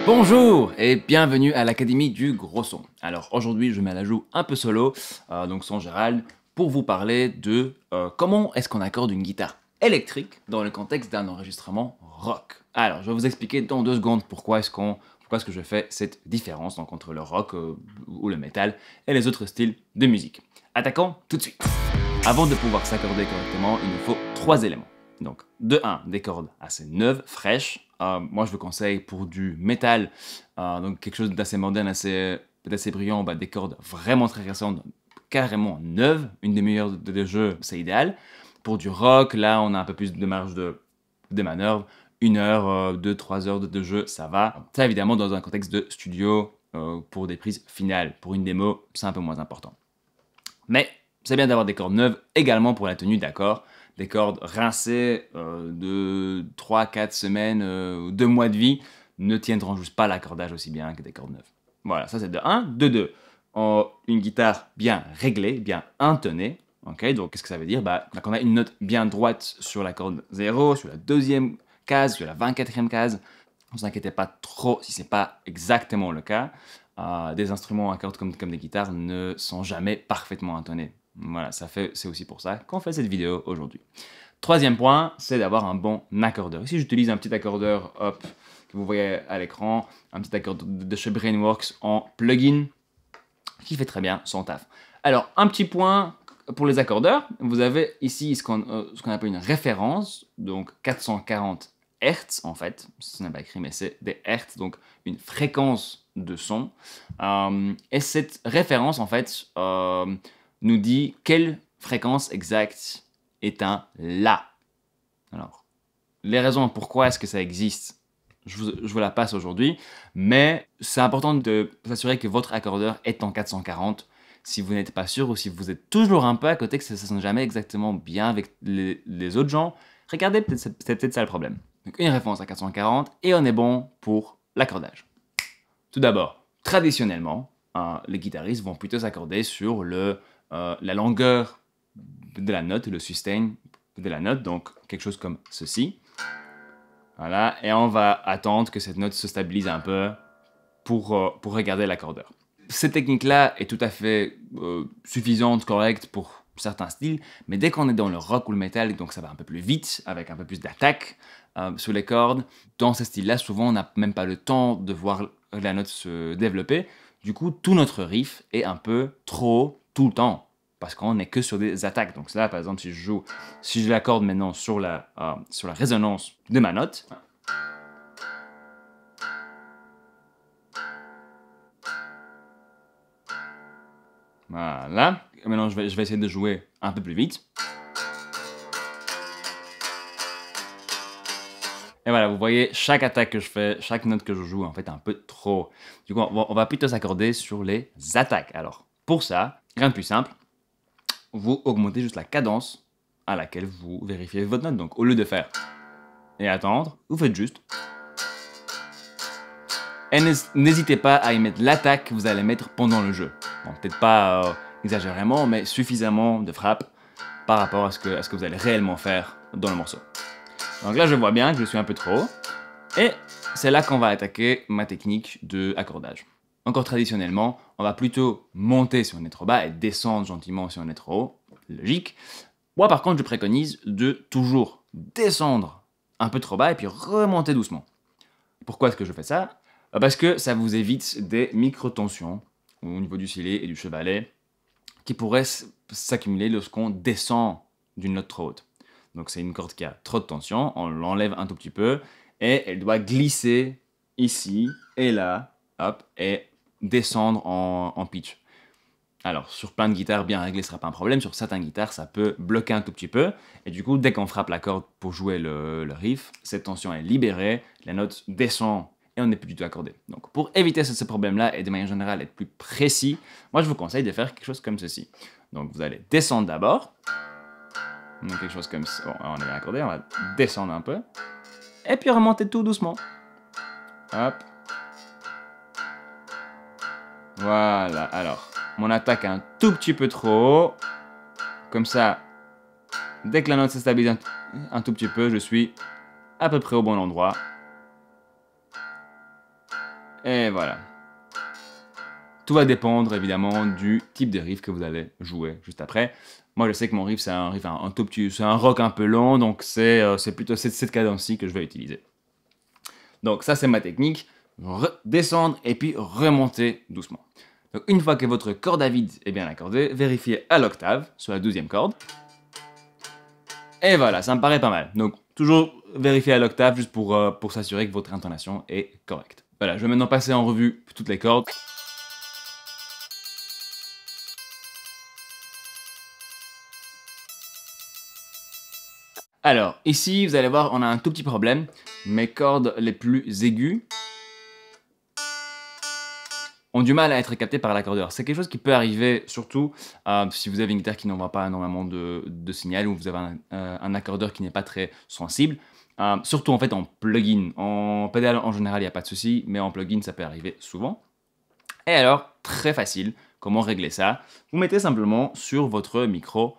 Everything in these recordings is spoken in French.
Bonjour et bienvenue à l'Académie du Gros Son. Alors aujourd'hui je mets à la joue un peu solo, donc sans Gérald, pour vous parler de comment est-ce qu'on accorde une guitare électrique dans le contexte d'un enregistrement rock. Alors je vais vous expliquer dans 2 secondes pourquoi est-ce que je fais cette différence donc, entre le rock ou le metal et les autres styles de musique. Attaquons tout de suite. Avant de pouvoir s'accorder correctement, il nous faut 3 éléments. Donc, de 1, des cordes assez neuves, fraîches. Moi, je vous conseille pour du métal, donc quelque chose d'assez moderne, d'assez brillant, des cordes vraiment très récentes, carrément neuves. Une des meilleures de jeu, c'est idéal. Pour du rock, là, on a un peu plus de marge de manœuvre. 1 heure, 2, 3 heures de jeu, ça va. Ça, évidemment, dans un contexte de studio, pour des prises finales. Pour une démo, c'est un peu moins important. Mais c'est bien d'avoir des cordes neuves également pour la tenue d'accord. Des cordes rincées de 3-4 semaines, 2 mois de vie ne tiendront juste pas l'accordage aussi bien que des cordes neuves. Voilà, ça c'est de 1. De 2, une guitare bien réglée, bien intonnée. Okay, donc qu'est-ce que ça veut dire? Quand on a une note bien droite sur la corde 0, sur la 2e case, sur la 24e case, ne vous inquiétez pas trop si ce n'est pas exactement le cas. Des instruments à cordes comme des guitares ne sont jamais parfaitement intonnés. Voilà, c'est aussi pour ça qu'on fait cette vidéo aujourd'hui. 3e point, c'est d'avoir un bon accordeur. Ici, j'utilise un petit accordeur que vous voyez à l'écran, un petit accordeur de chez Brainworks en plugin qui fait très bien son taf. Alors, un petit point pour les accordeurs, vous avez ici ce qu'on appelle une référence, donc 440 Hz en fait, ce n'est pas écrit mais c'est des Hz, donc une fréquence de son. Et cette référence en fait nous dit quelle fréquence exacte est un La. Alors, les raisons pourquoi est-ce que ça existe, je vous la passe aujourd'hui, mais c'est important de s'assurer que votre accordeur est en 440. Si vous n'êtes pas sûr ou si vous êtes toujours un peu à côté, que ça ne sonne jamais exactement bien avec les autres gens, regardez, c'est peut-être ça le problème. Donc une référence à 440 et on est bon pour l'accordage. Tout d'abord, traditionnellement, les guitaristes vont plutôt s'accorder sur la longueur de la note, le sustain de la note, donc quelque chose comme ceci. Voilà, et on va attendre que cette note se stabilise un peu pour regarder l'accordeur. Cette technique-là est tout à fait suffisante, correcte pour certains styles, mais dès qu'on est dans le rock ou le metal, donc ça va un peu plus vite, avec un peu plus d'attaque sur les cordes, dans ce style-là, souvent on n'a même pas le temps de voir la note se développer. Du coup, tout notre riff est un peu trop haut tout le temps, parce qu'on n'est que sur des attaques. Donc là, par exemple, si je l'accorde maintenant sur la résonance de ma note, voilà. Maintenant, je vais essayer de jouer un peu plus vite. Et voilà, vous voyez, chaque attaque que je fais, chaque note que je joue, en fait, un peu trop. Du coup, on va plutôt s'accorder sur les attaques. Alors, pour ça, rien de plus simple, vous augmentez juste la cadence à laquelle vous vérifiez votre note. Donc, au lieu de faire et attendre, vous faites juste. Et n'hésitez pas à y mettre l'attaque que vous allez mettre pendant le jeu. Bon, peut-être pas exagérément, mais suffisamment de frappe par rapport à ce que vous allez réellement faire dans le morceau. Donc là, je vois bien que je suis un peu trop haut. Et c'est là qu'on va attaquer ma technique de accordage. Encore traditionnellement, on va plutôt monter si on est trop bas et descendre gentiment si on est trop haut. Logique. Moi, par contre, je préconise de toujours descendre un peu trop bas et puis remonter doucement. Pourquoi est-ce que je fais ça? Parce que ça vous évite des micro-tensions au niveau du silet et du chevalet qui pourraient s'accumuler lorsqu'on descend d'une note trop haute. Donc c'est une corde qui a trop de tension, on l'enlève un tout petit peu et elle doit glisser ici et là, hop, et descendre en pitch. Alors, sur plein de guitares bien réglées, ce ne sera pas un problème. Sur certaines guitares, ça peut bloquer un tout petit peu. Et du coup, dès qu'on frappe la corde pour jouer le riff, cette tension est libérée, la note descend et on n'est plus du tout accordé. Donc, pour éviter ce problème-là et de manière générale être plus précis, moi, je vous conseille de faire quelque chose comme ceci. Donc, vous allez descendre d'abord. Donc, quelque chose comme ça. Bon, on est bien accordé, on va descendre un peu. Et puis, remonter tout doucement. Hop. Voilà, alors... Mon attaque est un tout petit peu trop haut. Comme ça, dès que la note se stabilise un tout petit peu, je suis à peu près au bon endroit. Et voilà. Tout va dépendre évidemment du type de riff que vous allez jouer juste après. Moi je sais que mon riff c'est un riff un tout petit, c'est un rock un peu lent, donc c'est plutôt cette cadence-ci que je vais utiliser. Donc ça c'est ma technique, descendre et puis remonter doucement. Donc une fois que votre corde à vide est bien accordée, vérifiez à l'octave, sur la 12e corde. Et voilà, ça me paraît pas mal. Donc toujours vérifier à l'octave juste pour s'assurer que votre intonation est correcte. Voilà, je vais maintenant passer en revue toutes les cordes. Alors, ici, vous allez voir, on a un tout petit problème. Mes cordes les plus aiguës ont du mal à être captées par l'accordeur. C'est quelque chose qui peut arriver, surtout si vous avez une guitare qui n'envoie pas énormément de signal ou vous avez un accordeur qui n'est pas très sensible. Surtout en fait en plugin. En pédale en général, il n'y a pas de souci, mais en plugin, ça peut arriver souvent. Et alors, très facile, comment régler ça? Vous mettez simplement sur votre micro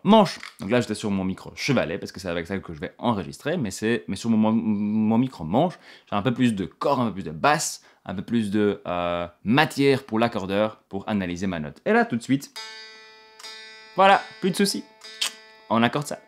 manche. Donc là, j'étais sur mon micro chevalet, parce que c'est avec ça que je vais enregistrer, mais sur mon micro manche, j'ai un peu plus de corps, un peu plus de basse, un peu plus de matière pour l'accordeur, pour analyser ma note. Et là, tout de suite, voilà, plus de soucis. On accorde ça.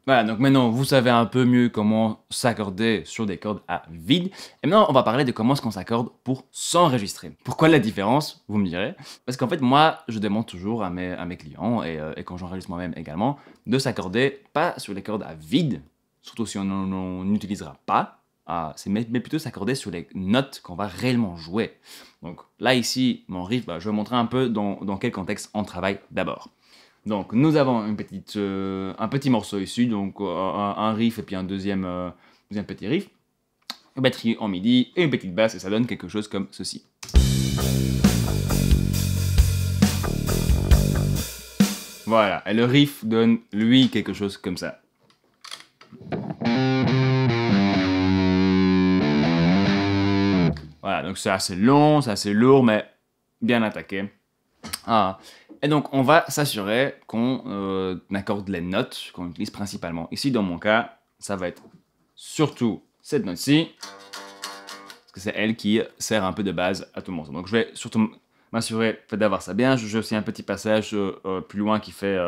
Voilà, donc maintenant vous savez un peu mieux comment s'accorder sur des cordes à vide. Et maintenant on va parler de comment est-ce qu'on s'accorde pour s'enregistrer. Pourquoi la différence, vous me direz? Parce qu'en fait moi je demande toujours à mes clients, et quand j'enregistre moi-même également, de s'accorder pas sur les cordes à vide, surtout si on n'utilisera pas, mais plutôt s'accorder sur les notes qu'on va réellement jouer. Donc là ici, mon riff, je vais montrer un peu dans quel contexte on travaille d'abord. Donc nous avons un petit morceau ici, donc un riff et puis un deuxième petit riff, une batterie en midi et une petite basse, et ça donne quelque chose comme ceci. Voilà, et le riff donne lui quelque chose comme ça. Voilà, donc c'est assez long, c'est assez lourd, mais bien attaqué. Et donc, on va s'assurer qu'on accorde les notes qu'on utilise principalement. Ici, dans mon cas, ça va être surtout cette note-ci, parce que c'est elle qui sert un peu de base à tout le morceau. Donc, je vais surtout m'assurer d'avoir ça bien. J'ai aussi un petit passage plus loin qui fait...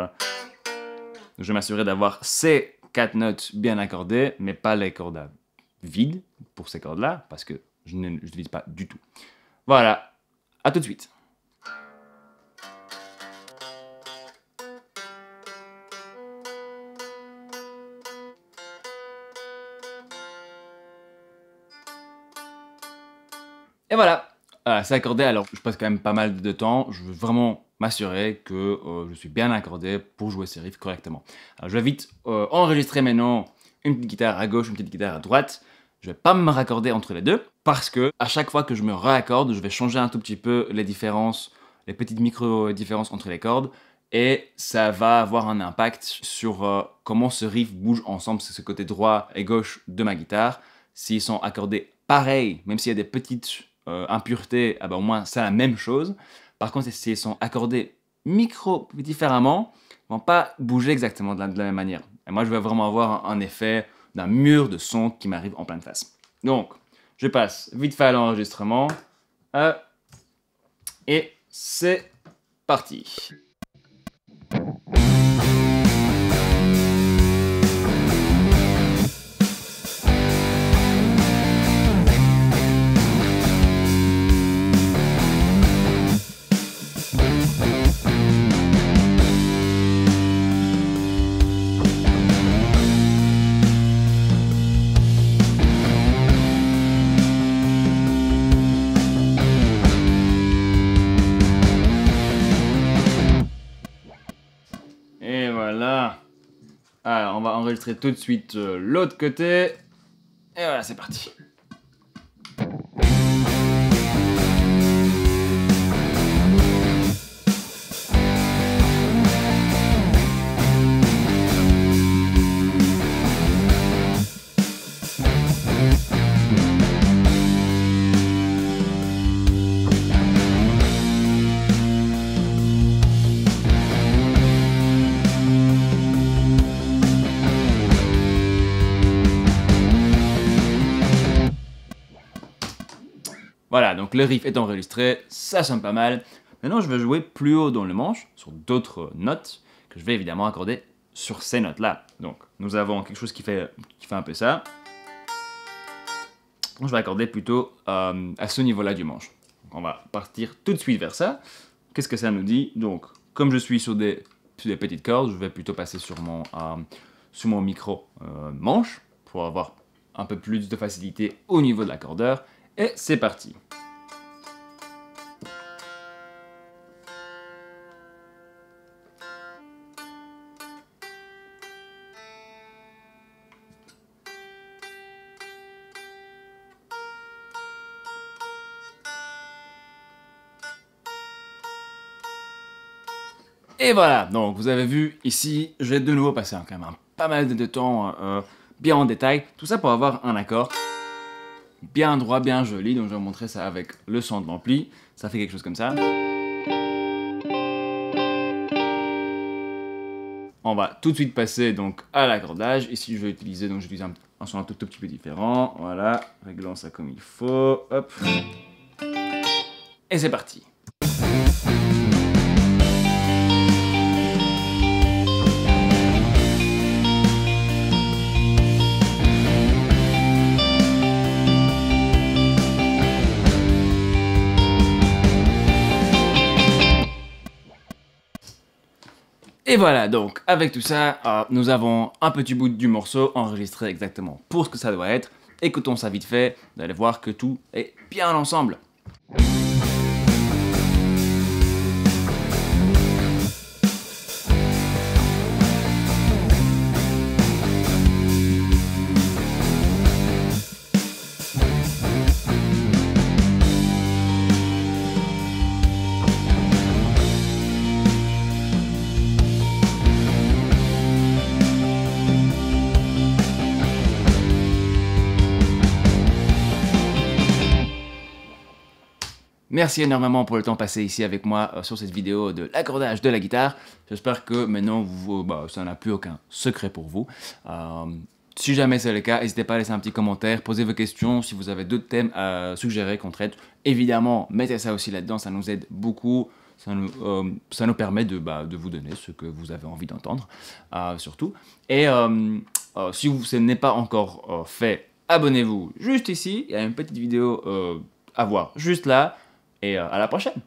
je vais m'assurer d'avoir ces 4 notes bien accordées, mais pas les cordes à vide pour ces cordes-là, parce que je n'utilise pas du tout. Voilà, à tout de suite. Et voilà, c'est accordé, alors je passe quand même pas mal de temps, je veux vraiment m'assurer que je suis bien accordé pour jouer ces riffs correctement. Alors je vais vite enregistrer maintenant une petite guitare à gauche, une petite guitare à droite. Je vais pas me raccorder entre les deux, parce que à chaque fois que je me raccorde, je vais changer un tout petit peu les différences, les petites micro-différences entre les cordes, et ça va avoir un impact sur comment ce riff bouge ensemble, c'est ce côté droit et gauche de ma guitare. S'ils sont accordés pareil, même s'il y a des petites impuretés, au moins c'est la même chose. Par contre, s'ils sont accordés différemment, ils vont pas bouger exactement de la même manière. Et moi, je vais vraiment avoir un effet d'un mur de son qui m'arrive en pleine face. Donc, je passe vite fait à l'enregistrement. Et c'est parti. Et voilà. Alors, on va enregistrer tout de suite l'autre côté. Et voilà, c'est parti. Voilà, donc le riff est enregistré, ça sonne pas mal. Maintenant, je vais jouer plus haut dans le manche, sur d'autres notes, que je vais évidemment accorder sur ces notes-là. Donc, nous avons quelque chose qui fait un peu ça. Je vais accorder plutôt à ce niveau-là du manche. Donc, on va partir tout de suite vers ça. Qu'est-ce que ça nous dit? Donc, comme je suis sur des petites cordes, je vais plutôt passer sur mon micro manche pour avoir un peu plus de facilité au niveau de l'accordeur. Et c'est parti. Et voilà, donc vous avez vu ici, j'ai de nouveau passé quand même pas mal de temps bien en détail. Tout ça pour avoir un accord bien droit, bien joli. Donc je vais vous montrer ça avec le son de l'ampli. Ça fait quelque chose comme ça. On va tout de suite passer donc à l'accordage. Ici je vais utiliser, donc j'utilise un son un tout petit peu différent. Voilà, réglons ça comme il faut. Hop. Et c'est parti. Et voilà, donc avec tout ça, nous avons un petit bout du morceau enregistré exactement pour ce que ça doit être. Écoutons ça vite fait, vous allez voir que tout est bien ensemble. Merci énormément pour le temps passé ici avec moi sur cette vidéo de l'accordage de la guitare. J'espère que maintenant, ça n'a plus aucun secret pour vous. Si jamais c'est le cas, n'hésitez pas à laisser un petit commentaire, posez vos questions, si vous avez d'autres thèmes à suggérer qu'on traite. Évidemment, mettez ça aussi là-dedans, ça nous aide beaucoup. Ça nous permet de vous donner ce que vous avez envie d'entendre, surtout. Et si ce n'est pas encore fait, abonnez-vous juste ici. Il y a une petite vidéo à voir juste là. Et à la prochaine!